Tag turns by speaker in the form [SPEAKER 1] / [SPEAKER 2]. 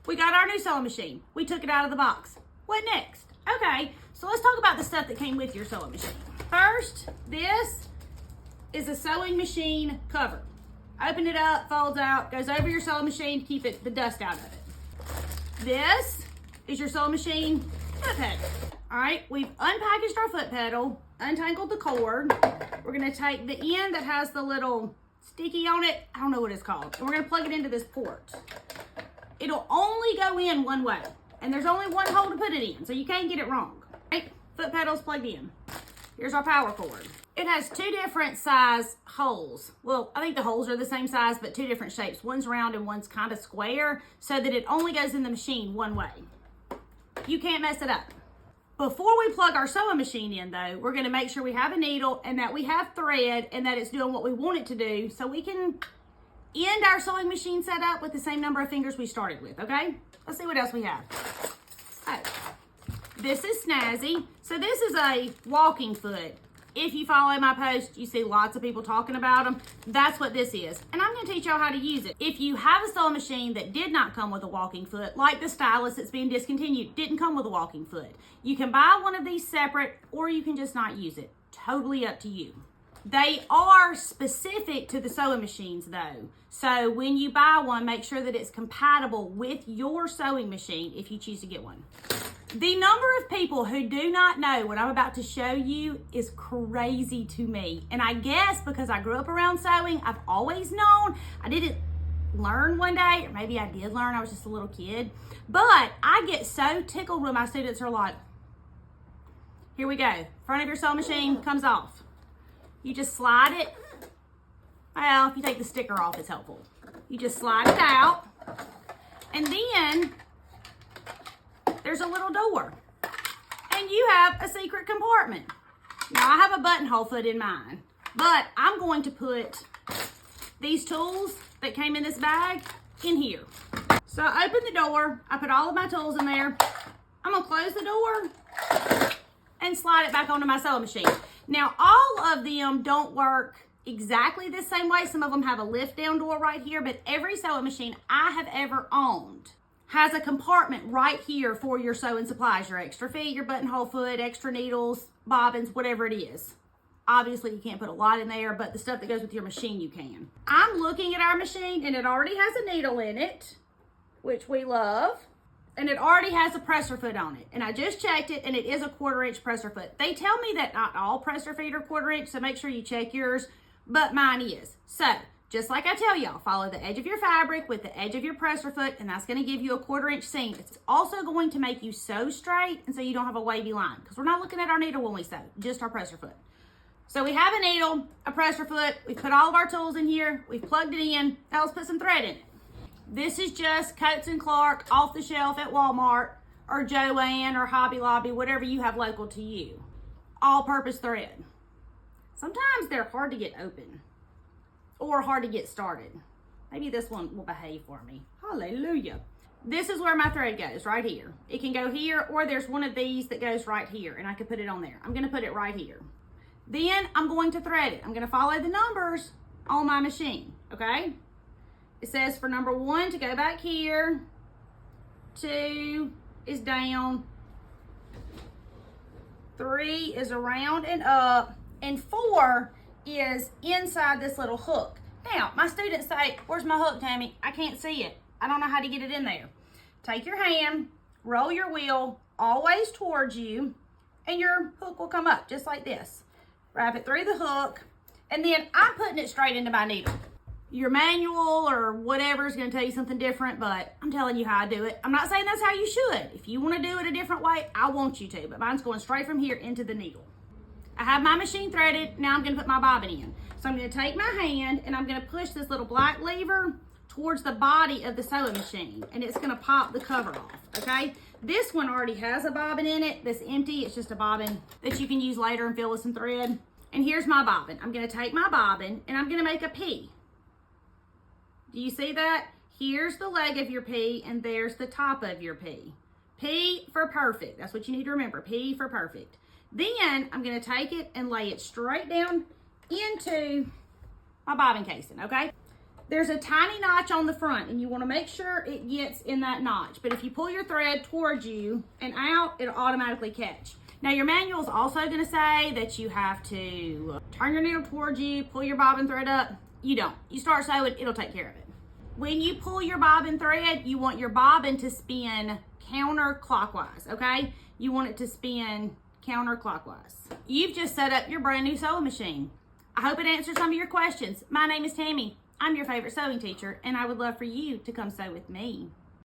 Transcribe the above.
[SPEAKER 1] We got our new sewing machine. We took it out of the box. What next? Okay, so let's talk about the stuff that came with your sewing machine. First, this is a sewing machine cover. Open it up, folds out, goes over your sewing machine to keep the dust out of it. This is your sewing machine foot pedal. All right, we've unpackaged our foot pedal, untangled the cord. We're gonna take the end that has the little sticky on it, I don't know what it's called, and we're gonna plug it into this port. It'll only go in one way, and there's only one hole to put it in, so you can't get it wrong. Right? Foot pedal's plugged in. Here's our power cord. It has two different size holes. Well, I think the holes are the same size, but two different shapes. One's round and one's kind of square, so that it only goes in the machine one way. You can't mess it up. Before we plug our sewing machine in though, we're gonna make sure we have a needle and that we have thread and that it's doing what we want it to do so we can end our sewing machine setup with the same number of fingers we started with, okay? Let's see what else we have. Oh, this is snazzy. So this is a walking foot. If you follow my post, you see lots of people talking about them. That's what this is. And I'm gonna teach y'all how to use it. If you have a sewing machine that did not come with a walking foot, like the stylus that's being discontinued, didn't come with a walking foot. You can buy one of these separate, or you can just not use it. Totally up to you. They are specific to the sewing machines though. So when you buy one, make sure that it's compatible with your sewing machine if you choose to get one. The number of people who do not know what I'm about to show you is crazy to me. And I guess because I grew up around sewing, I've always known. I didn't learn one day, or maybe I did learn, I was just a little kid. But I get so tickled when my students are like, here we go. Front of your sewing machine comes off. You just slide it. Well, if you take the sticker off, it's helpful. You just slide it out. And then there's a little door. And you have a secret compartment. Now, I have a buttonhole foot in mine, but I'm going to put these tools that came in this bag in here. So I open the door. I put all of my tools in there. I'm going to close the door and slide it back onto my sewing machine. Now, all of them don't work exactly the same way. Some of them have a lift down door right here, but every sewing machine I have ever owned has a compartment right here for your sewing supplies, your extra feet, your buttonhole foot, extra needles, bobbins, whatever it is. Obviously, you can't put a lot in there, but the stuff that goes with your machine, you can. I'm looking at our machine, and it already has a needle in it, which we love. And it already has a presser foot on it. And I just checked it, and it is a 1/4 inch presser foot. They tell me that not all presser feet are 1/4 inch, so make sure you check yours, but mine is. So, just like I tell y'all, follow the edge of your fabric with the edge of your presser foot, and that's gonna give you a 1/4 inch seam. It's also going to make you sew straight, and so you don't have a wavy line, because we're not looking at our needle when we sew, just our presser foot. So we have a needle, a presser foot, we put all of our tools in here, we've plugged it in, now let's put some thread in it. This is just Coates & Clark off the shelf at Walmart or Joann or Hobby Lobby, whatever you have local to you. All-purpose thread. Sometimes they're hard to get open or hard to get started. Maybe this one will behave for me. Hallelujah. This is where my thread goes, right here. It can go here, or there's one of these that goes right here, and I can put it on there. I'm gonna put it right here. Then I'm going to thread it. I'm gonna follow the numbers on my machine, okay? It says for number 1 to go back here, 2 is down, 3 is around and up, and 4 is inside this little hook. Now, my students say, where's my hook, Tammy? I can't see it. I don't know how to get it in there. Take your hand, roll your wheel always towards you, and your hook will come up just like this. Wrap it through the hook, and then I'm putting it straight into my needle. Your manual or whatever is going to tell you something different, but I'm telling you how I do it. I'm not saying that's how you should. If you want to do it a different way, I want you to, but mine's going straight from here into the needle. I have my machine threaded. Now I'm going to put my bobbin in. So I'm going to take my hand and I'm going to push this little black lever towards the body of the sewing machine, and it's going to pop the cover off, okay? This one already has a bobbin in it that's empty. It's just a bobbin that you can use later and fill with some thread. And here's my bobbin. I'm going to take my bobbin and I'm going to make a P. Do you see that? Here's the leg of your P, and there's the top of your P. P for perfect. That's what you need to remember. P for perfect. Then I'm going to take it and lay it straight down into my bobbin casing, okay? There's a tiny notch on the front and you want to make sure it gets in that notch. But if you pull your thread towards you and out, it'll automatically catch. Now your manual is also going to say that you have to turn your needle towards you, pull your bobbin thread up. You don't. You start sewing, it'll take care of it. When you pull your bobbin thread, you want your bobbin to spin counterclockwise, okay? You want it to spin counterclockwise. You've just set up your brand new sewing machine. I hope it answered some of your questions. My name is Tammy. I'm your favorite sewing teacher, and I would love for you to come sew with me.